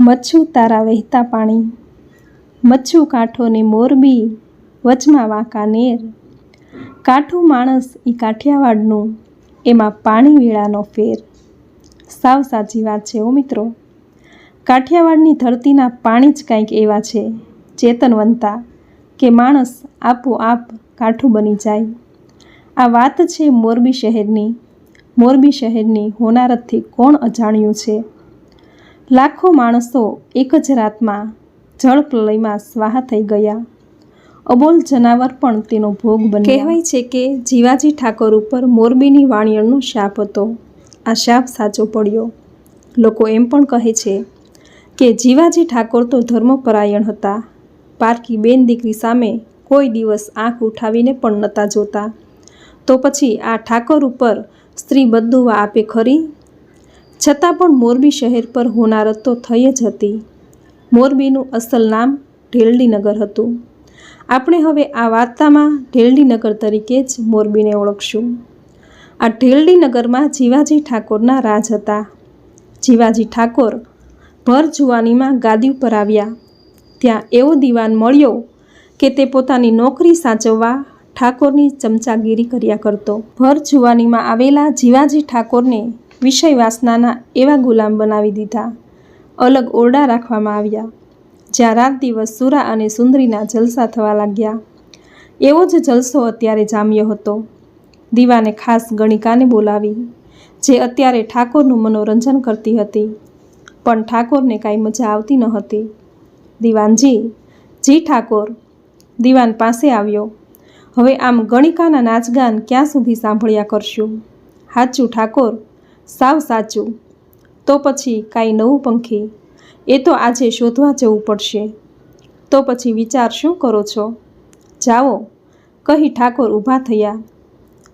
મચ્છું તારા વહેતા પાણી, મચ્છું કાંઠો ને મોરબી, વચમાં વાંકાનેર. કાઠું માણસ ઈ કાઠિયાવાડનું, એમાં પાણી વેળાનો ફેર. સાવ સાચી વાત છે ઓ મિત્રો. કાઠિયાવાડની ધરતીના પાણી જ કંઈક એવા છે, ચેતનવંતા, કે માણસ આપોઆપ કાઠું બની જાય. આ વાત છે મોરબી શહેરની. મોરબી શહેરની હોનારતથી કોણ અજાણ્યું છે? લાખો માણસો એક જ રાતમાં જળપ્રલયમાં સ્વાહા થઈ ગયા. અબોલ જનાવર પણ તેનો ભોગ બન્યા. કહેવાય છે કે જીવાજી ઠાકોર ઉપર મોરબીની વાણિયળનો શાપ હતો. આ શાપ સાચો પડ્યો. લોકો એમ પણ કહે છે કે જીવાજી ઠાકોર તો ધર્મપરાયણ હતા. પારકી બેન દીકરી સામે કોઈ દિવસ આંખ ઉઠાવીને પણ નહોતા જોતા. તો પછી આ ઠાકોર ઉપર સ્ત્રી બદદુઆ આપે ખરી? છતાં પણ મોરબી શહેર પર હોનારત તો થઈ જ હતી. મોરબીનું અસલ નામ ઢેલડીનગર હતું. આપણે હવે આ વાર્તામાં ઢેલડીનગર તરીકે જ મોરબીને ઓળખશું. આ ઢેલડીનગરમાં જીવાજી ઠાકોરના રાજ હતા. જીવાજી ઠાકોર ભર જુવાનીમાં ગાદી ઉપર આવ્યા. ત્યાં એવો દિવાન મળ્યો કે તે પોતાની નોકરી સાચવવા ઠાકોરની ચમચાગીરી કર્યા કરતો. ભર જુવાનીમાં આવેલા જીવાજી ઠાકોરને વિષય વાસનાના એવા ગુલામ બનાવી દીધા. અલગ ઓરડા રાખવામાં આવ્યા, જ્યાં રાત દિવસ સુરા અને સુંદરીના જલસા થવા લાગ્યા. એવો જ જલસો અત્યારે જામ્યો હતો. દીવાને ખાસ ગણિકાને બોલાવી, જે અત્યારે ઠાકોરનું મનોરંજન કરતી હતી. પણ ઠાકોરને કાંઈ મજા આવતી ન હતી. દીવાનજી, જી ઠાકોર. દીવાન પાસે આવ્યો. હવે આમ ગણિકાના નાચગાન ક્યાં સુધી સાંભળ્યા કરશું? સાચું ઠાકોર, સાવ સાચું. તો પછી કાંઈ નવું પંખી? એ તો આજે શોધવા જવું પડશે. તો પછી વિચાર શું કરો છો? જાઓ, કહી ઠાકોર ઊભા થયા.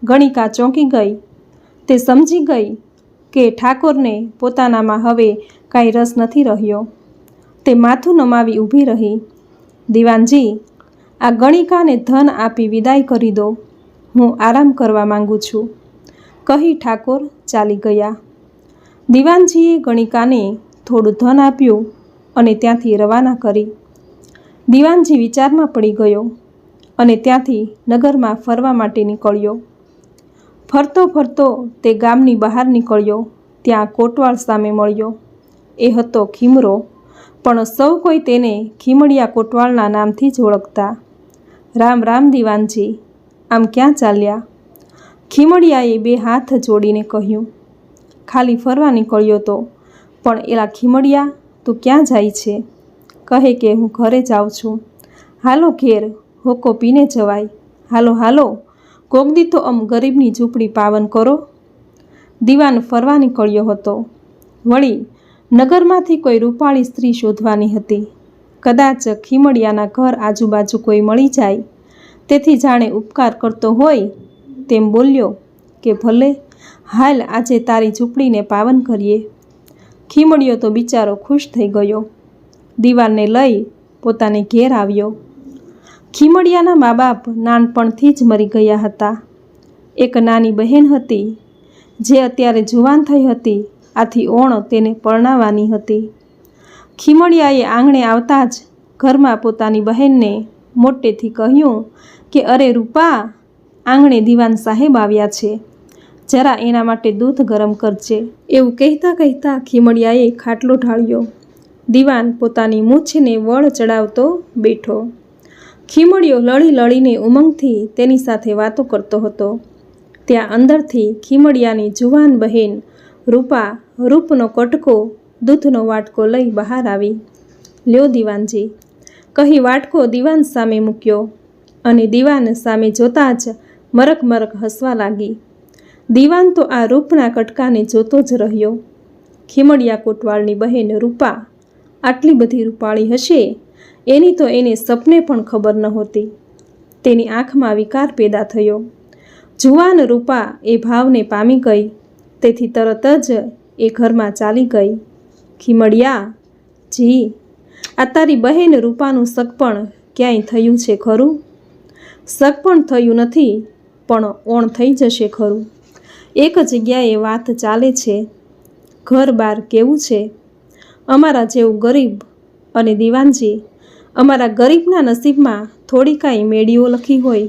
ગણિકા ચોંકી ગઈ. તે સમજી ગઈ કે ઠાકોરને પોતાનામાં હવે કાંઈ રસ નથી રહ્યો. તે માથું નમાવી ઊભી રહી. દીવાનજી, આ ગણિકાને ધન આપી વિદાય કરી દો. હું આરામ કરવા માંગુ છું, કહી ઠાકોર ચાલી ગયા. દીવાનજીએ ગણિકાને થોડું ધન આપ્યું અને ત્યાંથી રવાના કરી. દીવાનજી વિચારમાં પડી ગયો અને ત્યાંથી નગરમાં ફરવા માટે નીકળ્યો. ફરતો ફરતો તે ગામની બહાર નીકળ્યો. ત્યાં કોટવાળ સામે મળ્યો. એ હતો ખીમરો, પણ સૌ કોઈ તેને ખીમડિયા કોટવાળના નામથી જ ઓળખતા. રામ રામ દીવાનજી, આમ ક્યાં ચાલ્યા? ખીમડિયાએ બે હાથ જોડીને કહ્યું. ખાલી ફરવા નીકળ્યો તો. પણ એલા ખીમડિયા, તું ક્યાં જાય છે? કહે કે હું ઘરે જાઉં છું. હાલો ઘેર, હોકો પીને જવાય. હાલો હાલો, કોકદી તો ગરીબની ઝૂંપડી પાવન કરો. દીવાન ફરવા નીકળ્યો હતો. વળી નગરમાંથી કોઈ રૂપાળી સ્ત્રી શોધવાની હતી. કદાચ ખીમડિયાના ઘર આજુબાજુ કોઈ મળી જાય. તેથી જાણે ઉપકાર કરતો હોય તેમ બોલ્યો કે ભલે, હાલ આજે તારી ઝૂંપડીને પાવન કરીએ. ખીમડિયો તો બિચારો ખુશ થઈ ગયો. દીવાનને લઈ પોતાને ઘેર આવ્યો. ખીમડિયાના મા બાપ નાનપણથી જ મરી ગયા હતા. એક નાની બહેન હતી, જે અત્યારે જુવાન થઈ હતી. આથી ઓણ તેને પરણાવવાની હતી. ખીમડિયાએ આંગણે આવતા જ ઘરમાં પોતાની બહેનને મોટેથી કહ્યું કે અરે રૂપા, આંગણે દીવાન સાહેબ આવ્યા છે, જરા એના માટે દૂધ ગરમ કરજે. એવું કહેતા કહેતા ખીમડિયાએ ખાટલો ઢાળ્યો. દીવાન પોતાની મૂછને વળ ચડાવતો બેઠો. ખીમડિયો લળી લળીને ઉમંગથી તેની સાથે વાતો કરતો હતો. ત્યાં અંદરથી ખીમડિયાની જુવાન બહેન રૂપા રૂપનો કટકો, દૂધનો વાટકો લઈ બહાર આવી. લ્યો દીવાનજી, કહી વાટકો દીવાન સામે મૂક્યો અને દીવાન સામે જોતાં જ મરક મરક હસવા લાગી. દીવાન તો આ રૂપના કટકાને જોતો જ રહ્યો. ખીમડિયા કોટવાળની બહેન રૂપા આટલી બધી રૂપાળી હશે એની તો એને સપને પણ ખબર નહોતી. તેની આંખમાં વિકાર પેદા થયો. જુવાન રૂપા એ ભાવને પામી ગઈ. તેથી તરત જ એ ઘરમાં ચાલી ગઈ. ખીમડિયા, જી, આ તારી બહેન રૂપાનું સગપણ ક્યાંય થયું છે ખરું? સગપણ થયું નથી, પણ ઓણ થઈ જશે ખરું. એક જગ્યાએ વાત ચાલે છે. ઘર બાર કેવું છે? અમારા જેવું ગરીબ. અને દીવાનજી, અમારા ગરીબના નસીબમાં થોડી કાંઈ મેળીઓ લખી હોય.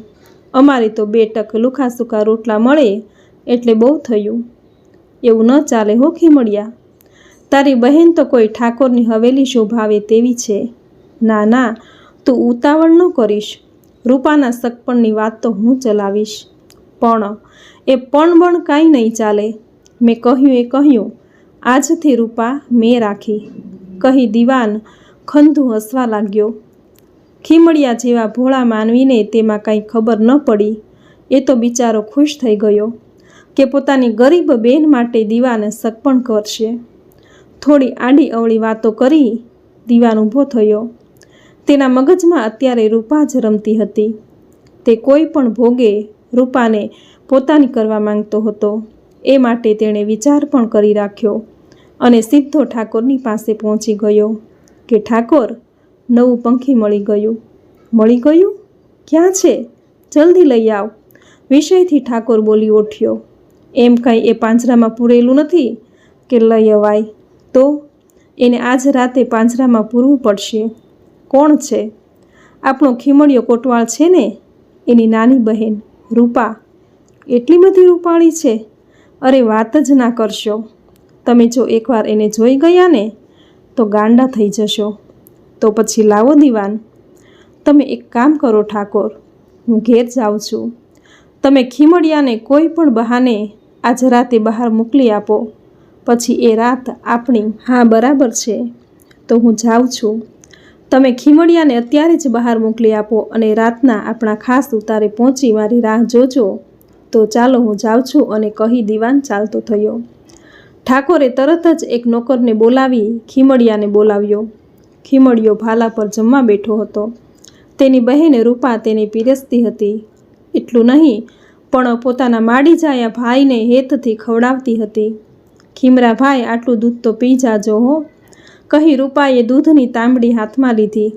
અમારે તો 2 ટક લુખા સૂકા રોટલા મળે એટલે બહુ થયું. એવું ન ચાલે હો ખીમડિયા. તારી બહેન તો કોઈ ઠાકોરની હવેલી શોભાવે તેવી છે. ના ના, તું ઉતાવળ ન કરીશ. રૂપાના સગપણની વાત તો હું ચલાવીશ. પણ એ પણ કાંઈ નહીં ચાલે. મેં કહ્યું એ કહ્યું. આજથી રૂપા મેં રાખી, કહી દીવાન ખંધું હસવા લાગ્યો. ખીમડિયા જેવા ભોળા માનવીને તેમાં કાંઈ ખબર ન પડી. એ તો બિચારો ખુશ થઈ ગયો કે પોતાની ગરીબ બેન માટે દીવાને સગપણ કરશે. થોડી આડી અવળી વાતો કરી દીવાન ઊભો થયો. તેના મગજમાં અત્યારે રૂપા જ રમતી હતી. તે કોઈ પણ ભોગે રૂપાને પોતાની કરવા માંગતો હતો. એ માટે તેણે વિચાર પણ કરી રાખ્યો અને સીધો ઠાકોરની પાસે પહોંચી ગયો કે ઠાકોર, નવું પંખી મળી ગયું. મળી ગયું? ક્યાં છે? જલ્દી લઈ આવ, વિષયથી ઠાકોર બોલી ઉઠ્યો. એમ કાંઈ એ પાંજરામાં પૂરેલું નથી કે લઈ અવાય. તો એને આજ રાતે પાંજરામાં પૂરવું પડશે. કોણ છે? આપણો ખીમડિયો કોટવાળ છે ને, એની નાની બહેન રૂપા. એટલી બધી રૂપાળી છે? અરે વાત જ ના કરશો. તમે જો એકવાર એને જોઈ ગયા ને તો ગાંડા થઈ જશો. તો પછી લાવો દીવાન. તમે એક કામ કરો ઠાકોર, હું ઘેર જાઉં છું. તમે ખીમડિયાને કોઈ પણ બહાને આજ રાતે બહાર મોકલી આપો. પછી એ રાત આપણી. હા બરાબર છે, તો હું જાઉં છું. તમે ખીમડિયાને અત્યારે જ બહાર મોકલી આપો અને રાતના આપણા ખાસ ઉતારે પહોંચી મારી રાહ જોજો. તો ચાલો હું જાઉં છું. અને કહી દીવાન ચાલતો થયો. ઠાકોરે તરત જ એક નોકરને બોલાવી ખીમડિયાને બોલાવ્યો. ખીમડિયો ભાલા પર જમવા બેઠો હતો. તેની બહેન રૂપા તેને પીરસતી હતી. એટલું નહીં પણ પોતાના માડી જાયા ભાઈને હેતથી ખવડાવતી હતી. ખીમરા ભાઈ, આટલું દૂધ તો પી જાજો હો, કહી રૂપાએ દૂધની તાંબડી હાથમાં લીધી.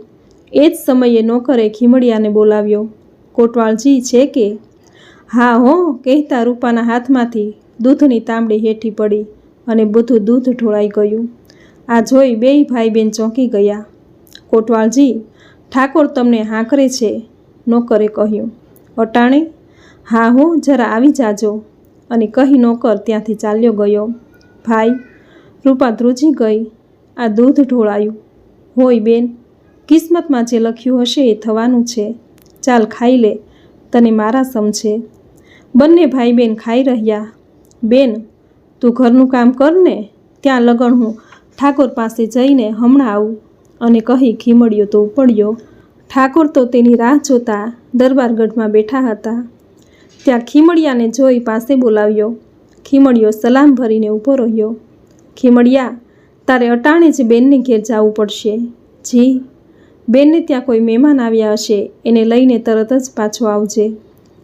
એ જ સમયે નોકરે ખીમડિયાને બોલાવ્યો. કોટવાળજી છે કે? હા હો, કહેતા રૂપાના હાથમાંથી દૂધની તાંબડી હેઠી પડી અને બધું દૂધ ઢોળાઈ ગયું. આ જોઈ 2 ભાઈ બહેન ચોંકી ગયા. કોટવાળજી, ઠાકોર તમને હાંકરે છે, નોકરે કહ્યું. અટાણે? હા હો, જરા આવી જાજો, અને કહી નોકર ત્યાંથી ચાલ્યો ગયો. ભાઈ, રૂપા ધ્રુજી ગઈ. આ દૂધ ઢોળાયું હોય બેન, કિસ્મતમાં જે લખ્યું હશે એ થવાનું છે. ચાલ ખાઈ લે, તને મારા સમજે. બંને ભાઈ બેન ખાઈ રહ્યા. બેન, તું ઘરનું કામ કર ને, ત્યાં લગણ હું ઠાકોર પાસે જઈને હમણાં આવું. અને કહી ખીમડિયો તો ઉપડ્યો. ઠાકોર તો તેની રાહ જોતા દરબારગઢમાં બેઠા હતા. ત્યાં ખીમડિયાને જોઈ પાસે બોલાવ્યો. ખીમડિયો સલામ ભરીને ઊભો રહ્યો. ખીમડિયા, તારે અટાણે જ બેનને ઘેર જવું પડશે. જી? બેનને ત્યાં કોઈ મહેમાન આવ્યા હશે, એને લઈને તરત જ પાછો આવજે.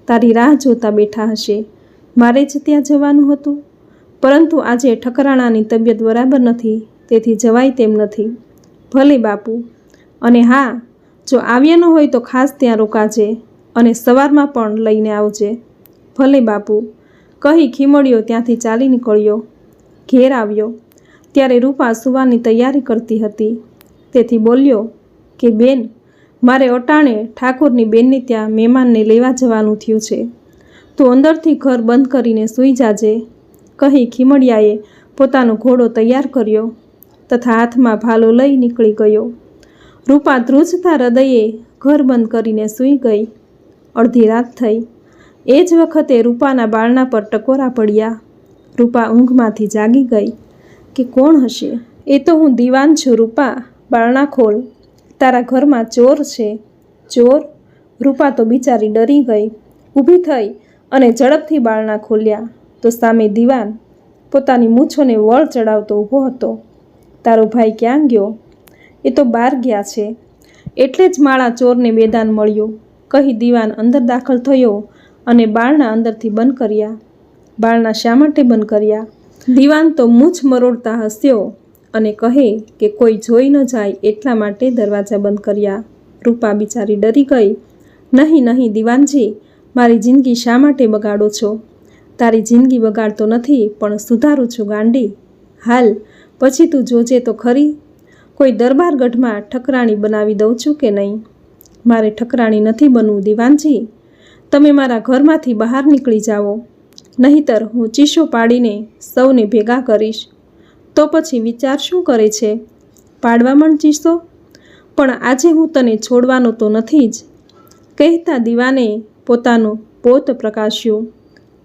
તારી રાહ જોતા બેઠા હશે. મારે જ ત્યાં જવાનું હતું, પરંતુ આજે ઠકરાણાની તબિયત બરાબર નથી, તેથી જવાય તેમ નથી. ભલે બાપુ. અને હા, જો આવ્યા ન હોય તો ખાસ ત્યાં રોકાજે અને સવારમાં પણ લઈને આવજે. ભલે બાપુ, કહી ખીમડિયો ત્યાંથી ચાલી નીકળ્યો. ઘેર આવ્યો ત્યારે રૂપા સુવાની તૈયારી કરતી હતી. તેથી બોલ્યો કે બેન, મારે અટાણે ઠાકોરની બેનને ત્યાં મહેમાનને લેવા જવાનું થયું છે. તું અંદરથી ઘર બંધ કરીને સૂઈ જાજે. કહી ખીમડિયાએ પોતાનો ઘોડો તૈયાર કર્યો તથા હાથમાં ભાલો લઈ નીકળી ગયો. રૂપા ધ્રુજતા હૃદયે ઘર બંધ કરીને સૂઈ ગઈ. અડધી રાત થઈ. એ જ વખતે રૂપાના બારણા પર ટકોરા પડ્યા. રૂપા ઊંઘમાંથી જાગી ગઈ કે કોણ હશે? એ તો હું દીવાન છું રૂપા, બારણા ખોલ, તારા ઘરમાં ચોર છે. ચોર? રૂપા તો બિચારી ડરી ગઈ. ઊભી થઈ અને ઝડપથી બારણા ખોલ્યા તો સામે દીવાન પોતાની મૂછોને વળ ચડાવતો ઊભો હતો. તારો ભાઈ ક્યાં ગયો? એ તો બહાર ગયા છે. એટલે જ માળા ચોરને બેદાન મળ્યું, કહી દીવાન અંદર દાખલ થયો અને બારણા અંદરથી બંધ કર્યા. બારણા શા માટે બંધ કર્યા? દીવાન તો મૂછ મરોડતા હસ્યો અને કહે કે કોઈ જોઈ ન જાય એટલા માટે દરવાજા બંધ કર્યા. રૂપા બિચારી ડરી ગઈ. નહીં નહીં દીવાનજી, મારી જિંદગી શા માટે બગાડો છો? તારી જિંદગી બગાડતો નથી, પણ સુધારું છું ગાંડી. હાલ પછી તું જોજે તો ખરી, કોઈ દરબારગઢમાં ઠકરાણી બનાવી દઉં છું કે નહીં. મારે ઠકરાણી નથી બનવું દીવાનજી. તમે મારા ઘરમાંથી બહાર નીકળી જાઓ, નહીંતર હું ચીસો પાડીને સૌને ભેગા કરીશ. તો પછી વિચાર શું કરે છે? પાડવા માંડ ચીસો. પણ આજે હું તને છોડવાનો તો નથી જ. કહેતા દીવાને પોતાનું પોત પ્રકાશ્યું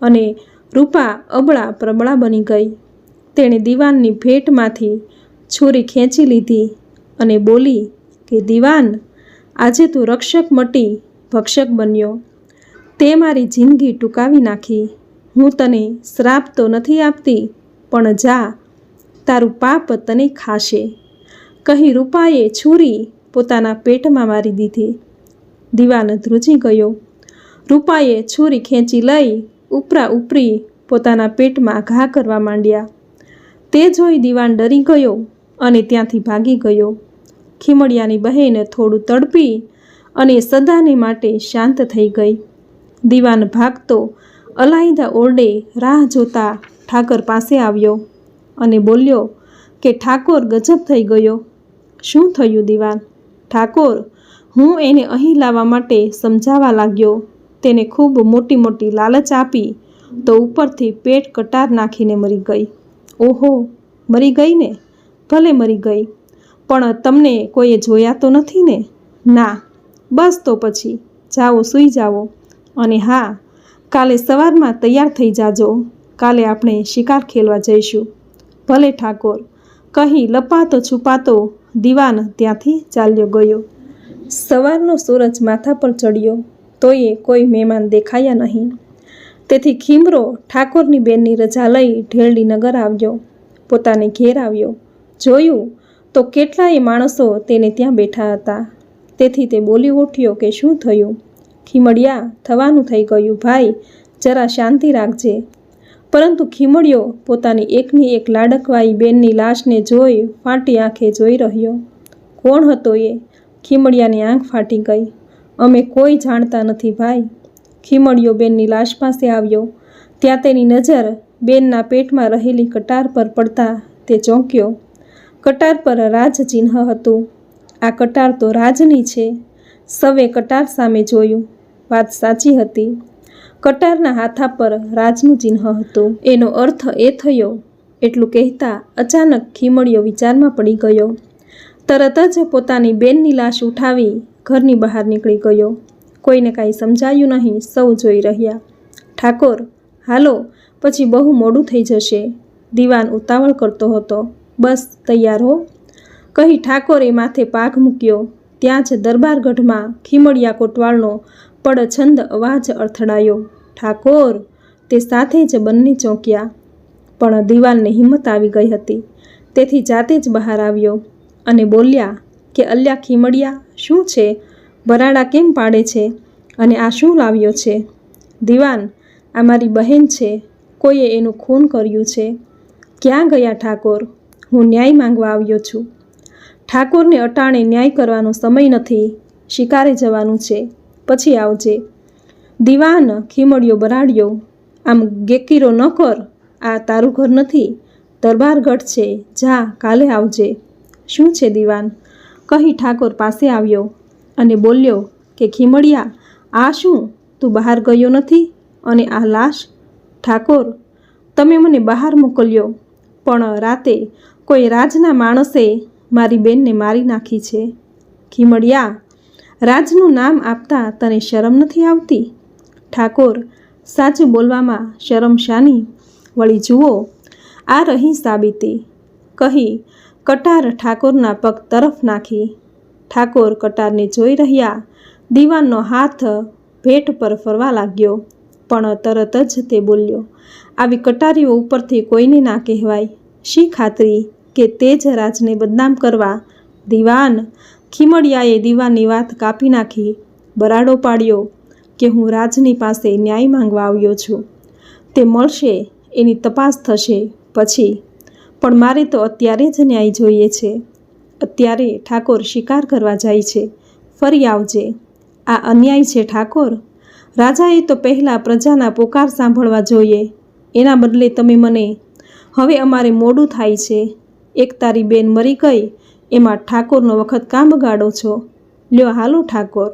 અને રૂપા અબળા પ્રબળા બની ગઈ. તેણે દીવાનની ભેટમાંથી છુરી ખેંચી લીધી અને બોલી કે દીવાન, આજે તું રક્ષક મટી ભક્ષક બન્યો. તે મારી જિંદગી ટૂંકાવી નાખી. હું તને શ્રાપ તો નથી આપતી, પણ જા, તારું પાપ તને ખાશે. કહી રૂપાએ છુરી પોતાના પેટમાં મારી દીધી. દીવાન ધ્રુજી ગયો. રૂપાએ છુરી ખેંચી લઈ ઉપરા ઉપરી પોતાના પેટમાં ઘા કરવા માંડ્યા. તે જોઈ દીવાન ડરી ગયો અને ત્યાંથી ભાગી ગયો. ખીમડિયાની બહેન થોડું તડપી અને સદાને માટે શાંત થઈ ગઈ. દીવાન ભાગતો અલાયદા ઓરડે રાહ જોતા ઠાકર પાસે આવ્યો અને બોલ્યો કે ઠાકોર ગજબ થઈ ગયો. શું થયું દીવાન? ઠાકોર, હું એને અહીં લાવવા માટે સમજાવવા લાગ્યો. તેને ખૂબ મોટી મોટી લાલચ આપી તો ઉપરથી પેટ કટાર નાખીને મરી ગઈ. ઓહો, મરી ગઈ ને? ભલે મરી ગઈ, પણ તમને કોઈએ જોયા તો નથી ને? ના. બસ તો પછી જાઓ, સૂઈ જાઓ. અને હા, કાલે સવારમાં તૈયાર થઈ જાજો. કાલે આપણે શિકાર ખેલવા જઈશું. ભલે ઠાકોર, કહી લપાતો છુપાતો દીવાન ત્યાંથી ચાલ્યો ગયો. સવારનો સૂરજ માથા પર ચડ્યો તોય કોઈ મહેમાન દેખાયા નહીં. તેથી ખીમરો ઠાકોરની બેનની રજા લઈ ઢેલડી નગર આવ્યો. પોતાને ઘેર આવ્યો. જોયું તો કેટલાય માણસો તેને ત્યાં બેઠા હતા. તેથી તે બોલી ઉઠ્યો કે શું થયું? ખીમડિયા, થવાનું થઈ ગયું ભાઈ, જરા શાંતિ રાખજે. પરંતુ ખીમડિયો પોતાની એકની એક લાડકવાઈ બેનની લાશને જોઈ ફાટી આંખે જોઈ રહ્યો. કોણ હતો એ? ખીમડિયાની આંખ ફાટી ગઈ. અમે કોઈ જાણતા નથી ભાઈ. ખીમડિયો બેનની લાશ પાસે આવ્યો. ત્યાં તેની નજર બેનના પેટમાં રહેલી કટાર પર પડતા તે ચોંક્યો. કટાર પર રાજ ચિહ્ન હતું. આ કટાર તો રાજની છે. સવે કટાર સામે જોયું. વાત સાચી હતી. કટારના હાથા પર રાજનું ચિહ્ન હતું. એનો અર્થ એ થયો. એટલું કહેતા અચાનક ખીમડિયો વિચારમાં પડી ગયો. તરત જ પોતાની બેનની લાશ ઉઠાવી ઘરની બહાર નીકળી ગયો. કોઈને કાંઈ સમજાયું નહીં. સૌ જોઈ રહ્યા. ઠાકોર, હાલો, પછી બહુ મોડું થઈ જશે. દીવાન ઉતાવળ કરતો હતો. બસ તૈયાર હો, કહી ઠાકોરે માથે પાઘ મૂક્યો. ત્યાં જ દરબારગઢમાં ખીમડિયા કોટવાળનો પડછંદ અવાજ અર્થડાયો. ઠાકોર! તે સાથે જ બંને ચોંક્યા. પણ દીવાનને હિંમત આવી ગઈ હતી. તેથી જાતે જ બહાર આવ્યો અને બોલ્યા કે અલ્યા ખીમડિયા, શું છે? બરાડા કેમ પાડે છે? અને આ શું લાવ્યો છે? દીવાન, આ મારી બહેન છે. કોઈએ એનું ખૂન કર્યું છે. ક્યાં ગયા ઠાકોર? હું ન્યાય માંગવા આવ્યો છું. ઠાકોરને અટાણે ન્યાય કરવાનો સમય નથી. શિકારે જવાનું છે. પછી આવજે. દીવાન ખીમડિયો બરાડ્યો. આમ ગેકીરો ન કર. આ તારું ઘર નથી, દરબારગઢ છે. જા, કાલે આવજે. શું છે દીવાન? કહી ઠાકોર પાસે આવ્યો અને બોલ્યો કે ખીમડિયા, આ શું? તું બહાર ગયો નથી? અને આ લાશ? ઠાકોર, તમે મને બહાર મોકલ્યો, પણ રાતે કોઈ રાજના માણસે મારી બેનને મારી નાખી છે. ખીમડિયા, રાજનું નામ આપતા તને શરમ નથી આવતી? ઠાકોર, સાચું બોલવામાં શરમ શાની? વળી જુઓ, આ રહી સાબિતી. કહી કટાર ઠાકોરના પગ તરફ નાખી. ઠાકોર કટારને જોઈ રહ્યા. દીવાનનો હાથ ભેટ પર ફરવા લાગ્યો. પણ તરત જ તે બોલ્યો, આવી કટારીઓ ઉપરથી કોઈને ના કહેવાય. શી ખાતરી કે તે જ રાજને બદનામ કરવા? દીવાન! ખીમડિયાએ દીવાનની વાત કાપી નાખી. બરાડો પાડ્યો કે હું રાજની પાસે ન્યાય માંગવા આવ્યો છું. તે મળશે, એની તપાસ થશે પછી. પણ મારે તો અત્યારે જ ન્યાય જોઈએ છે. અત્યારે ઠાકોર શિકાર કરવા જાય છે. ફરી આવજે. આ અન્યાય છે ઠાકોર. રાજાએ તો પહેલાં પ્રજાના પોકાર સાંભળવા જોઈએ. એના બદલે તમે મને, હવે અમારે મોડું થાય છે, એક તારી બેન મરી ગઈ, એમાં ઠાકોરનો વખત કામ બગાડો છો. લ્યો હાલો ઠાકોર.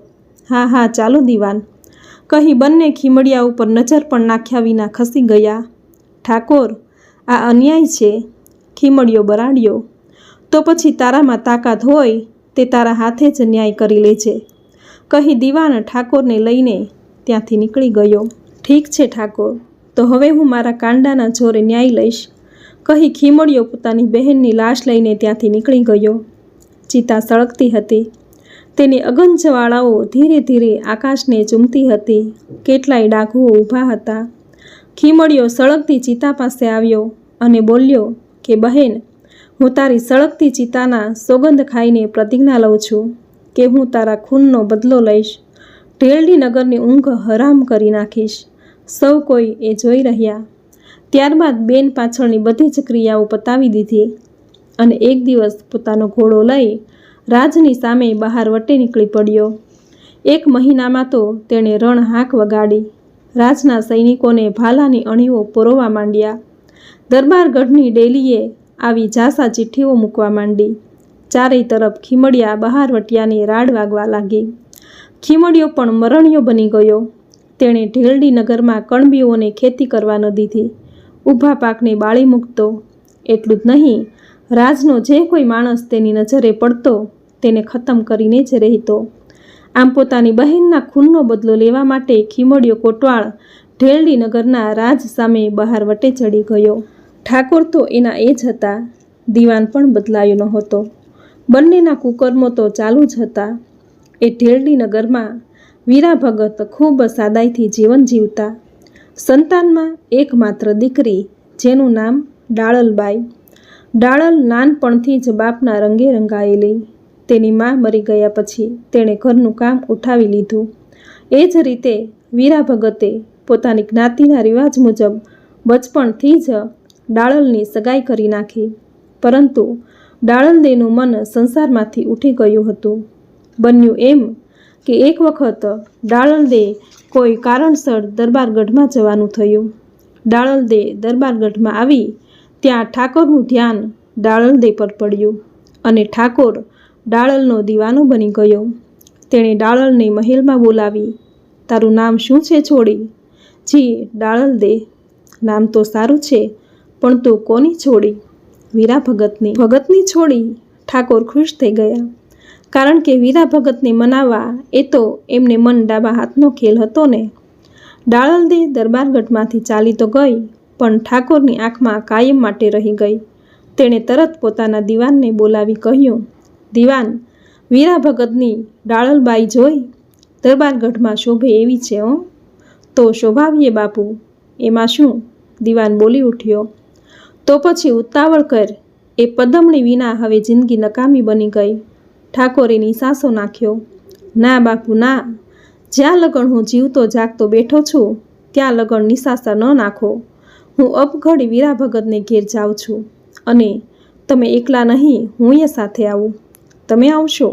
હા હા ચાલો દીવાન, કહી બંને ખીમડિયા ઉપર નજર પણ નાખ્યા વિના ખસી ગયા. ઠાકોર, આ અન્યાય છે. ખીમડિયો બરાડ્યો. તો પછી તારામાં તાકાત હોય તે તારા હાથે જ ન્યાય કરી લેજે, કહી દીવાન ઠાકોરને લઈને ત્યાંથી નીકળી ગયો. ઠીક છે ઠાકોર, તો હવે હું મારા કાંડાના જોરે ન્યાય લઈશ, કહી ખીમડિયો પોતાની બહેનની લાશ લઈને ત્યાંથી નીકળી ગયો. ચિતા સળગતી હતી. તેની અગનજવાળાઓ ધીરે ધીરે આકાશને ચૂમતી હતી. કેટલાય ડાઘુઓ ઊભા હતા. ખીમડિયો સળગતી ચિતા પાસે આવ્યો અને બોલ્યો કે બહેન, હું તારી સળગતી ચિતાના સોગંદ ખાઈને પ્રતિજ્ઞા લઉં છું કે હું તારા ખૂનનો બદલો લઈશ. ઢેલડી નગરની ઊંઘ હરામ કરી નાખીશ. સૌ કોઈ એ જોઈ રહ્યા. ત્યારબાદ બેન પાછળની બધી જ ક્રિયાઓ પતાવી દીધી અને એક દિવસ પોતાનો ઘોડો લઈ રાજની સામે બહાર વટે નીકળી પડ્યો. 1 મહિનામાં તો તેણે રણ હાંક વગાડી. રાજના સૈનિકોને ભાલાની અણીઓ પરોવા માંડ્યા. દરબારગઢની ડેલીએ આવી જાસા ચિઠ્ઠીઓ મૂકવા માંડી. ચારેય તરફ ખીમડિયા બહાર વટિયાની રાડ વાગવા લાગી. ખીમડિયો પણ મરણિયો બની ગયો. તેણે ઢેલડી નગરમાં કણબીઓને ખેતી કરવા ન દીધી. ઊભા પાકને બાળી મૂકતો. એટલું જ નહીં, રાજનો જે કોઈ માણસ તેની નજરે પડતો તેને ખતમ કરીને જ રહેતો. આમ પોતાની બહેનના ખૂનનો બદલો લેવા માટે ખીમડિયો કોટવાળ ઢેલડી નગરના રાજ સામે બહાર વટે ચડી ગયો. ઠાકોર તો એના એ જ હતા. દીવાન પણ બદલાયો નહોતો. બંનેના કુકર્મો તો ચાલુ જ હતા. એ ઢેલડી નગરમાં વીરા ભગત ખૂબ સાદાઈથી જીવન જીવતા. સંતાનમાં એકમાત્ર દીકરી, જેનું નામ ડાળલબાઈ. ડાળલ નાનપણથી જ બાપના રંગે રંગાયેલી. તેની મા મરી ગયા પછી તેણે ઘરનું કામ ઉઠાવી લીધું. એ જ રીતે વીરા ભગતે પોતાની જ્ઞાતિના રિવાજ મુજબ બચપણથી જ ડાળલની સગાઈ કરી નાખી. પરંતુ ડાળલદેનું મન સંસારમાંથી ઉઠી ગયું હતું. બન્યું એમ કે એક વખત ડાળલદે કોઈ કારણસર દરબારગઢમાં જવાનું થયું. ડાળલદે દરબારગઢમાં આવી ત્યાં ઠાકોરનું ધ્યાન ડાળલદે પર પડ્યું અને ઠાકોર ડાળલનો દીવાનો બની ગયો. તેણે ડાળલને મહેલમાં બોલાવી, તારું નામ શું છે છોડી? જી ડાળલદે. નામ તો સારું છે, પણ તું કોની છોડી? વીરા ભગતની. ભગતની છોડી? ઠાકોર ખુશ થઈ ગયા, કારણ કે વીરા ભગતને મનાવવા એ તો એમને મન ડાબા હાથનો ખેલ હતો ને. ડાળલદે દરબારગઢમાંથી ચાલી તો ગઈ, પણ ઠાકોરની આંખમાં કાયમ માટે રહી ગઈ. તેણે તરત પોતાના દીવાનને બોલાવી કહ્યું, દીવાન, વીરા ભગતની ડાળલબાઈ જોઈ? દરબારગઢમાં શોભે એવી છે હો. તો શોભાવીએ બાપુ, એમાં શું? દીવાન બોલી ઉઠ્યો. તો પછી ઉતાવળ કર. એ પદમણી વિના હવે જિંદગી નકામી બની ગઈ. ઠાકોરે નિસાસો નાખ્યો. ના બાપુ ના, જ્યાં લગણ હું જીવતો જાગતો બેઠો છું ત્યાં લગણ નિસાસા ન નાખો. હું અપઘડી વીરા ભગતને ઘેર જાઉં છું અને તમે એકલા નહીં, હું એ સાથે આવું. તમે આવશો?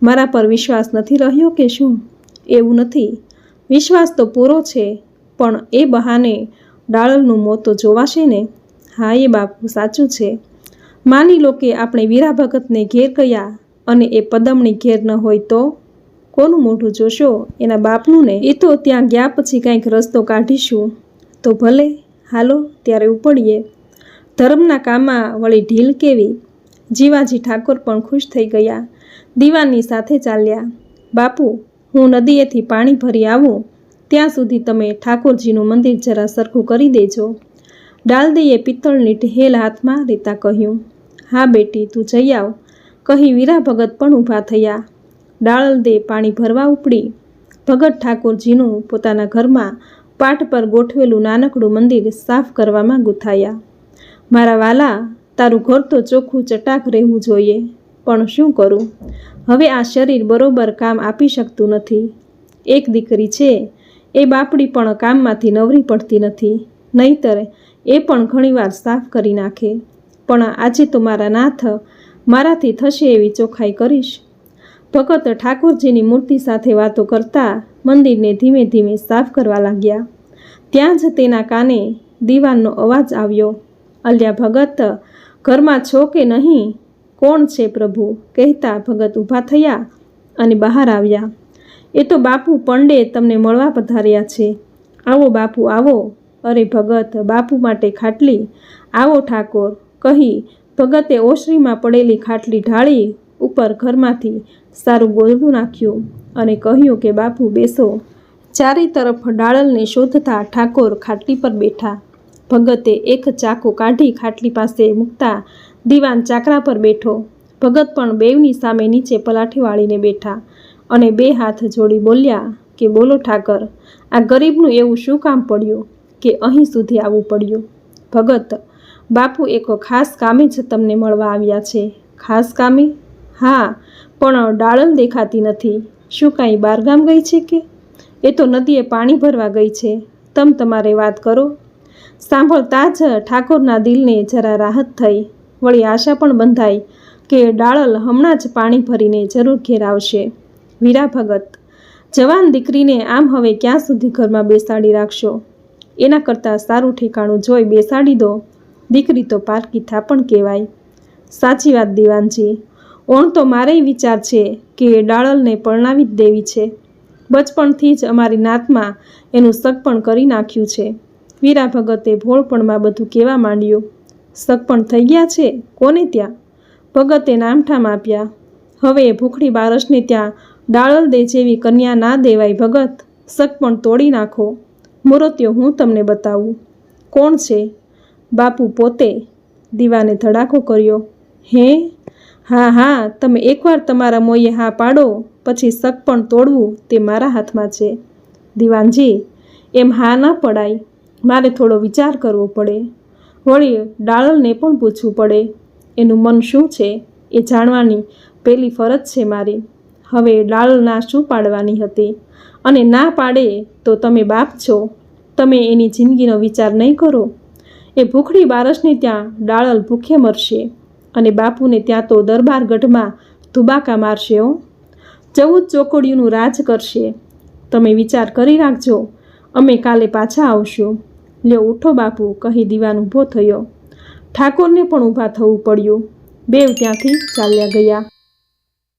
મારા પર વિશ્વાસ નથી રહ્યો કે શું? એવું નથી, વિશ્વાસ તો પૂરો છે, પણ એ બહાને ડાળલનું મોત તો જોવાશે ને. હા એ બાપુ સાચું છે. માની લો કે આપણે વીરા ભગતને ઘેર ગયા અને એ પદમણી ઘેર ન હોય તો કોનું મોઢું જોશો? એના બાપનું ને. એ તો ત્યાં ગયા પછી કંઈક રસ્તો કાઢીશું. તો ભલે, હાલો ત્યારે ઉપડીએ. ધર્મના કામમાં વળી ઢીલ કેવી? જીવાજી ઠાકોર પણ ખુશ થઈ ગયા. દીવાનની સાથે ચાલ્યા. બાપુ, હું નદીએથી પાણી ભરી આવું ત્યાં સુધી તમે ઠાકોરજીનું મંદિર જરા સરખું કરી દેજો. ડાળદઈએ પિત્તળની ઢેલ હાથમાં લેતા કહ્યું, હા બેટી, તું જઈ આવ, કહી વીરા ભગત પણ ઊભા થયા. ડાળલદે પાણી ભરવા ઉપડી. ભગત ઠાકોરજીનું પોતાના ઘરમાં પાટ પર ગોઠવેલું નાનકડું મંદિર સાફ કરવામાં ગૂંથાયા. મારા વાલા, તારું ઘર તો ચોખ્ખું ચટાક રહેવું જોઈએ, પણ શું કરું? હવે આ શરીર બરોબર કામ આપી શકતું નથી. એક દીકરી છે, એ બાપડી પણ કામમાંથી નવરી પડતી નથી, નહીતર એ પણ ઘણીવાર સાફ કરી નાખે. પણ આજે તો મારા નાથ મારાથી થશે એવી ચોખ્ખાઈ કરીશ. ભગત ઠાકોરજીની મૂર્તિ સાથે વાતો કરતા મંદિરને ધીમે ધીમે સાફ કરવા લાગ્યા. ત્યાં જ તેના કાને દીવાનનો અવાજ આવ્યો. અલ્યા ભગત, ઘરમાં છો કે નહીં? કોણ છે પ્રભુ? કહેતા ભગત ઊભા થયા અને બહાર આવ્યા. એ તો બાપુ પંડે તમને મળવા પધાર્યા છે. આવો બાપુ આવો. અરે ભગત, બાપુ માટે ખાટલી. આવો ઠાકોર, કહી ભગતે ઓસરીમાં પડેલી ખાટલી ઢાળી ઉપર ઘરમાંથી સારું ગોદડું નાખ્યું અને કહ્યું કે બાપુ બેસો. ચારે તરફ ડાળલને શોધતા ઠાકોર ખાટલી પર બેઠા. ભગતે એક ચાકો કાઢી ખાટલી પાસે મૂકતા દીવાન ચાકરા પર બેઠો. ભગત પણ બેવની સામે નીચે પલાઠી વાળીને બેઠા અને બે હાથ જોડી બોલ્યા કે બોલો ઠાકર, આ ગરીબનું એવું શું કામ પડ્યું કે અહીં સુધી આવવું પડ્યું? ભગત, બાપુ એક ખાસ કામે જ તમને મળવા આવ્યા છે. ખાસ કામે? હા, પણ ડાળલ દેખાતી નથી. શું કાંઈ બહારગામ ગઈ છે કે? એ તો નદીએ પાણી ભરવા ગઈ છે. તમારે વાત કરો. સાંભળતા જ ઠાકોરના દિલને જરા રાહત થઈ. વળી આશા પણ બંધાઈ કે ડાળલ હમણાં જ પાણી ભરીને જરૂર ઘેર આવશે. વીરા ભગત, જવાન દીકરીને આમ હવે ક્યાં સુધી ઘરમાં બેસાડી રાખશો? એના કરતાં સારું ઠેકાણું જોઈ બેસાડી દો. દીકરી તો પારકી થાપણ કહેવાય. સાચી વાત દીવાનજી. ઓણ તો મારેય વિચાર છે કે ડાળલને પરણાવી જ દેવી છે. બચપણથી જ અમારી નાતમાં એનું સગપણ કરી નાખ્યું છે. વીરા ભગતે ભોળપણમાં બધું કહેવા માંડ્યું. સગપણ થઈ ગયા છે? કોને ત્યાં? ભગતે નામઠામ આપ્યા. હવે ભૂખડી બારસને ત્યાં ડાળલ દે જેવી કન્યા ના દેવાય ભગત. સગપણ તોડી નાખો. મૂર્તિઓ હું તમને બતાવું. કોણ છે? બાપુ પોતે. દીવાને ધડાકો કર્યો. હે? હા હા, તમે એકવાર તમારા મોયે હા પાડો પછી સગપણ તોડવું તે મારા હાથમાં છે. દીવાનજી, એમ હા ન પડાય. મારે થોડો વિચાર કરવો પડે. વળી ડાળલને પણ પૂછવું પડે. એનું મન શું છે એ જાણવાની પહેલી ફરજ છે મારી. હવે ડાળલ ના શું પાડવાની હતી? અને ના પાડે તો તમે બાપ છો. તમે એની જિંદગીનો વિચાર નહીં કરો? એ ભૂખડી બારસને ત્યાં ડાળલ ભૂખે મરશે અને બાપુને ત્યાં તો દરબારગઢમાં ધુબાકા મારશે. 14 ચોકડીઓનું રાજ કરશે. તમે વિચાર કરી રાખજો. અમે કાલે પાછા આવશું. લ્યો ઉઠો બાપુ, કહી દીવાન ઊભો થયો. ઠાકોરને પણ ઊભા થવું પડ્યું. બેવ ત્યાંથી ચાલ્યા ગયા.